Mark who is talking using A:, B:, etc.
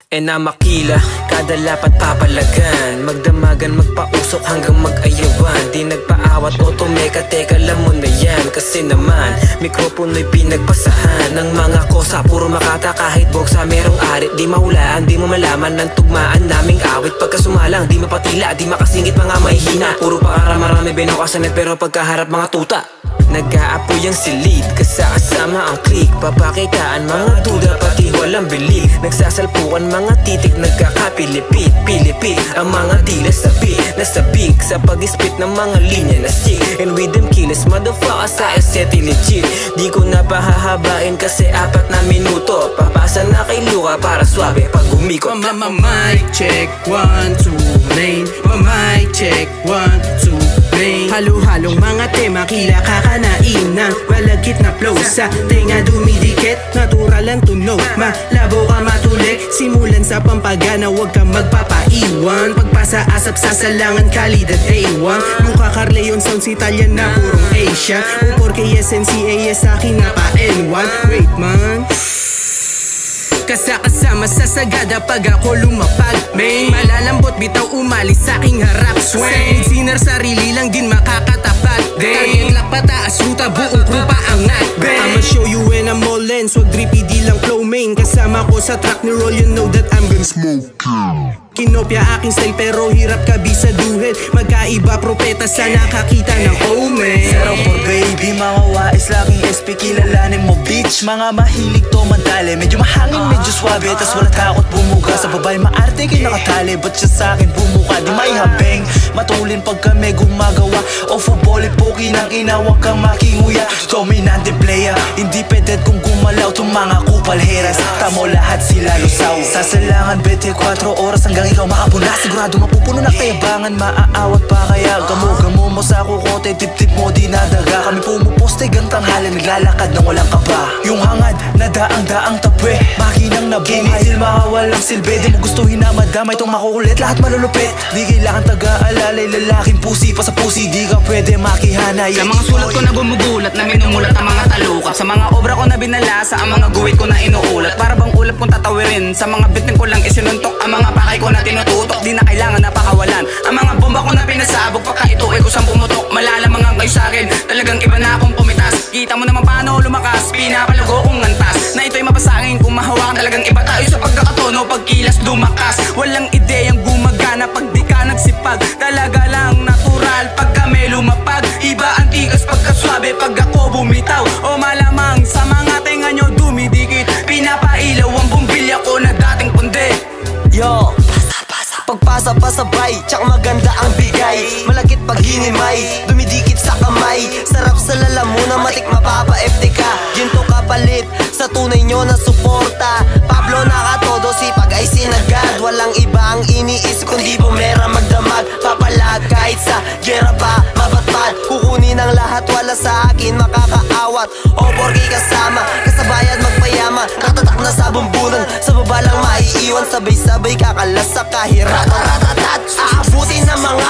A: na makila, kada lapat papalagan, magdamagan, magpausok hanggang mag-ayawan. Di nagpaawat o tumeka, teka alam mo na yan. Kasi naman, mikropono'y pinagpasahan ng mga kosa, puro makata kahit boksa merong arit. Di mahulaan, di mo malaman ng tugmaan naming awit. Pagka sumalang, di mapatila, di makasingit mga mahihina. Puro pakarama-rami binokasanet pero pagkaharap mga tuta. Nag-aapoy ang silid, kasama ang click. Papakitaan mga duda, pati walang bilig. Nagsasalpukan mga titik, nagkakapilipit. Pilipit ang mga dila nasabik sa pag-spit ng mga linya na sick. And with them killers, motherfuckers, I set legit. Di ko na pahahabain kasi 4 na minuto. Papasa na kay Luka para swabe pag umikot.
B: Mic check, 1, 2, main. Mic check, 1, 2, main. Halo-halong mga tema, kila kakanain ng malagkit na flow. Sa tenga dumidikit, natural ang tunog. Malabo ka matulik, simulan sa pampagana, huwag kang magpapaiwan. Pagpasa asap sa salangan, kalidad A1. Luka Carleon sounds Italian na purong Asia. O porque SNCA sa akin na pa N1. Wait man, kasama sa sagada pag ako lumapag. May malalambot bitaw umalis sa aking harap. Swing sinner, sarili lang din makakatapat. Target lock pataas, ruta buong crew paangat. I'ma show you when I'm all in, swag drippy di lang flow main. Kasama ko sa track ni roll, you know that I'm gonna smoke. Kinopya aking style pero hirap kabisaduhin. Magkaiba propeta sa nakakita ng omen.
C: 04 baby, mga wais laging SP, kilalanin mo bitch. Mga mahilig to madali, medyo mahangin, medyo swabe, tas wala takot bumuga. Sa babae maarte kayo nakatali, ba't siya sa'kin bumuka? Di may hambeng, matulin pag kami gumagawa. O football, poki ng inawag kang makinguya. Dominante player, hindi peded kung gumalaw tong mga kupalheras. Tamo lahat sila lusaw, sasalangan 24 oras hanggang ikaw makapuna. Sigurado mapupuno na kayabangan, maaawat pa kaya gamo-gamo mo sa kukote, tip-tip mo dinadaga. Kami pumuposte gantang halin, naglalakad nang walang kaba. Yung hangad na daang-daang tapwe, makinang nabuhay, mga walang silbi. Di mo gustuhin na madamay itong makukulit, lahat malulupit. Di kailangan taga-alalay, lalaking pusi pa sa pusi. Di ka pwede makihanay.
B: Sa mga sulat ko na gumugulat, na minumulat ang mga talukap. Sa mga obra ko na binalasa, ang mga guwit ko na inuulat. Para bang ulap kong tatawirin, sa mga bitin ko lang isinuntok. Ang mga pakay ko na tinututok, di na kailangan na pakawalan. Ang mga bomba ko na pinasabog, pagka ito ay kusang pumutok. Malalamangan kayo sa'kin, talagang iba na akong pumitas. Kita mo naman paano lumakas, pinapalugo kong antas. Na ito'y mapasangin, kung mahawakan talagang iba tayo sa pagkakatono. Pagkilas dumakas, walang ideyang gumagana pag di ka nagsipag. Talaga lang natural pag kami lumapag. Iba ang tigas pagkaswabe pag ako bumitaw. O malamang sa mga tenga nyo dumidikit, pinapailaw ang bumbilya ko na dating pundi.
C: Yo, pagpasa pa sabay, tsak maganda ang bigay. Malakit pag hinimay, dumidikit sa kamay. Sarap sa lalamunan, matik mapapa FTK. Ginto kapalit sa tunay nyo na suporta. Pablo nakatodo, sipag ay sinagad. Walang iba ang iniisip kundi bumera magdamag. Papalag kahit sa gera pa mabatbad. Kukunin ang lahat, wala sa akin makakaawat. O porke kasama, kasabayan magpayaman. Katatak na sa bumbunan, sa baba lang maiiwan. Sabay-sabay kakalas sa kahirap. Aabutin ng mga